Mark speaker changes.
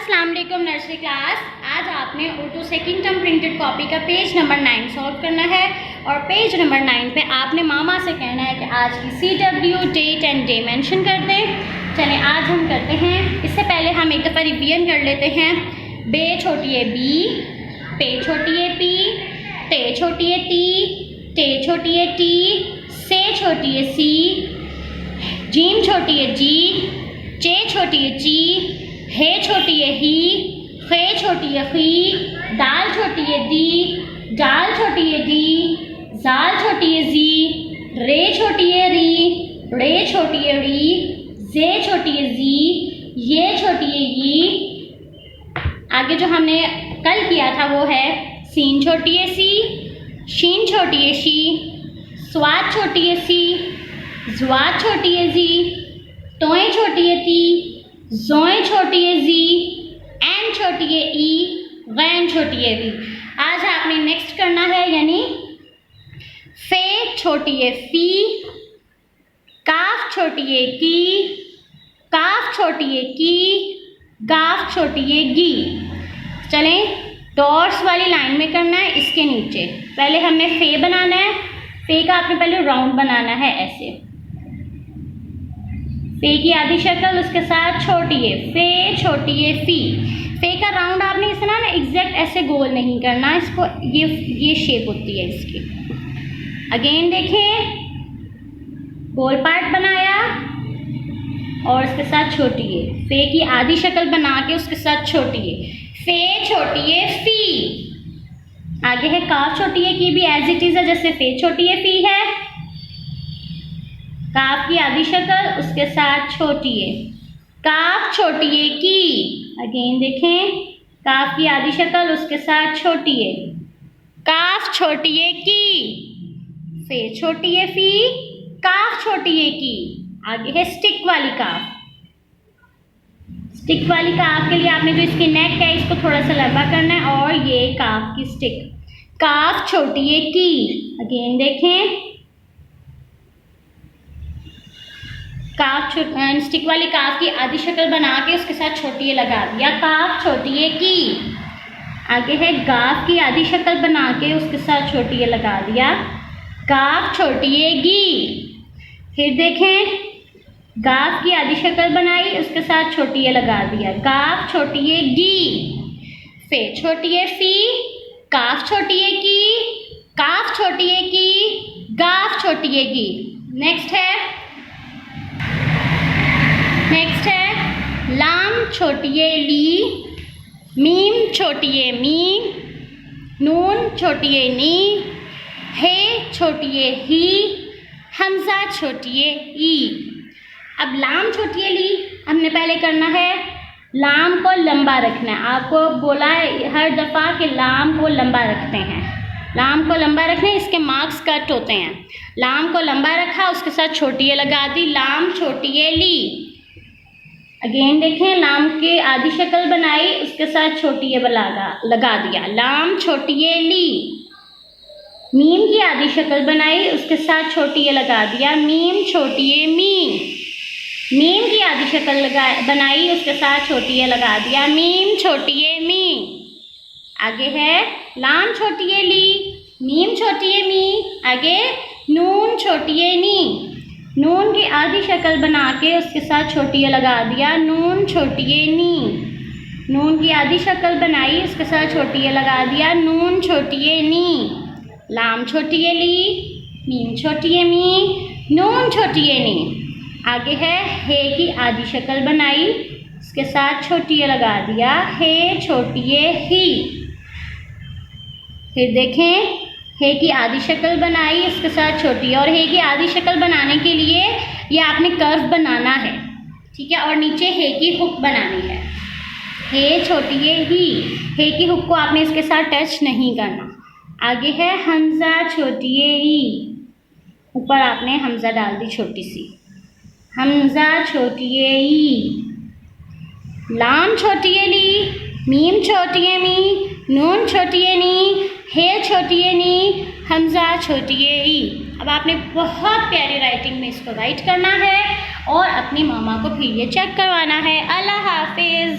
Speaker 1: अस्सलाम वालेकुम nursery class. आज आपने Urdu second term printed copy का पेज नंबर 9 सॉल्व करना है और पेज नंबर 9 पे आपने मामा से कहना है कि आज की CW date and day mention कर दें। चलें आज हम करते हैं। इससे पहले हम एक दफ़ा रिवीजन कर लेते हैं। बे छोटी है बी, पे छोटी है पी, टे छोटी है टी, टे छोटी है टी, से छोटी है सी, जीम छोटी है जी, चे छोटी है ची, हे छोटी है ही, खे छोटी है खी, दाल छोटी है दी, डाल छोटी है दी, जाल छोटी है जी, रे छोटी है री, रे छोटी है री, जे छोटी है जी, ये छोटी है यी। आगे जो हमने कल किया था वो है सीन छोटी है सी, शीन छोटी है शी, स्वाद छोटी है सी, ज्वाद छोटी है जी, तोएं छोटी है ती, जोएं छोटी है जी, एन छोटी है ई, गैन छोटी है वी। आज आपने नेक्स्ट करना है यानी फे छोटी है फी, काफ छोटी है की, काफ छोटी है की, गाफ छोटी है गी। चलें डॉट्स वाली लाइन में करना है। इसके नीचे पहले हमने फे बनाना है। फे का आपने पहले राउंड बनाना है ऐसे। फे की आधी शक्ल उसके साथ छोटी है, फे छोटी है फी। फे का राउंड आपने इसे ना एग्जैक्ट ऐसे गोल नहीं करना, इसको ये शेप होती है इसकी। अगेन देखें, गोल पार्ट बनाया और उसके साथ छोटी है। फे की आधी शक्ल बना के उसके साथ छोटी है। फे छोटी है फी। आगे है काफ छोटी है की, भी एज इट इज है जैसे फे छोटी है फी है। काफ की आधी शक्ल उसके साथ छोटी है। काफ छोटी है की। अगेन देखें, काफ की आधी शक्ल उसके साथ छोटी है। काफ छोटी है की, फे छोटी है फी, काफ छोटी है की। आगे है स्टिक वाली काफ। स्टिक वाली काफ के लिए आपने जो इसकी नेक है इसको थोड़ा सा लंबा करना है और ये काफ की स्टिक। काफ छोटी है की। अगेन देखें, काफ स्टिक वाली काफ की आधी शक्ल बना के उसके साथ छोटी है लगा दिया। काफ छोटी है की। आगे है गाफ की आधी शक्ल बना के उसके साथ छोटी है लगा दिया। गाफ छोटी है गी। फिर देखें, गाफ की आधी शक्ल बनाई उसके साथ छोटी है लगा दिया। गाफ छोटी है गी। फे छोटी है फी, काफ छोटी है की, काफ छोटी है की, गाफ छोटी है गी। नेक्स्ट है लाम छोटी है ली, मीम छोटी है मी, नून छोटी है नी, हे छोटी है ही, हमजा छोटी है ई। अब लाम छोटी है ली हमने पहले करना है, लाम को लंबा रखना है। आपको बोला है हर दफ़ा कि लाम को लंबा रखते हैं। लाम को लंबा रखने इसके मार्क्स कट होते हैं। लाम को लंबा रखा उसके साथ छोटी है लगा दी। लाम छोटी है ली। अगेन देखें, लाम की आधी शक्ल बनाई उसके साथ छोटी है लगा दिया। लाम छोटी है ली। मीम की आधी शक्ल बनाई उसके साथ छोटी है लगा दिया। मीम छोटी है मी। मीम की आधी शक्ल बनाई उसके साथ छोटी है लगा दिया। मीम छोटी है मी। आगे है लाम छोटी है ली, मीम छोटी है मी। आगे नून छोटी है नी। नून की आधी शक्ल बना के उसके साथ छोटी है लगा दिया। नून छोटी है नी। नून की आधी शक्ल बनाई उसके साथ छोटी है लगा दिया। नून छोटी है नी। लाम छोटी है ली, मीम छोटी है मी, नून छोटी है नी। आगे है हे की आधी शक्ल बनाई उसके साथ छोटी है लगा दिया। हे छोटी है ही। फिर देखें, हे की आधी शक्ल बनाई उसके साथ छोटी है। और हे की आधी शक्ल बनाने के लिए ये आपने कर्व बनाना है, ठीक है। और नीचे हे की हुक बनानी है। हे छोटी है ही। हे की हुक को आपने इसके साथ टच नहीं करना। आगे है हमजा छोटी है ई। ऊपर आपने हमजा डाल दी छोटी सी। हमजा छोटी है ई। लाम छोटी है ली, मीम छोटी है मी, नून छोटी है नी, हे छोटी है नी, हमजा छोटी है ई। अब आपने बहुत प्यारी राइटिंग में इसको राइट करना है और अपनी मामा को फिर ये चेक करवाना है। अल्लाह हाफिज़।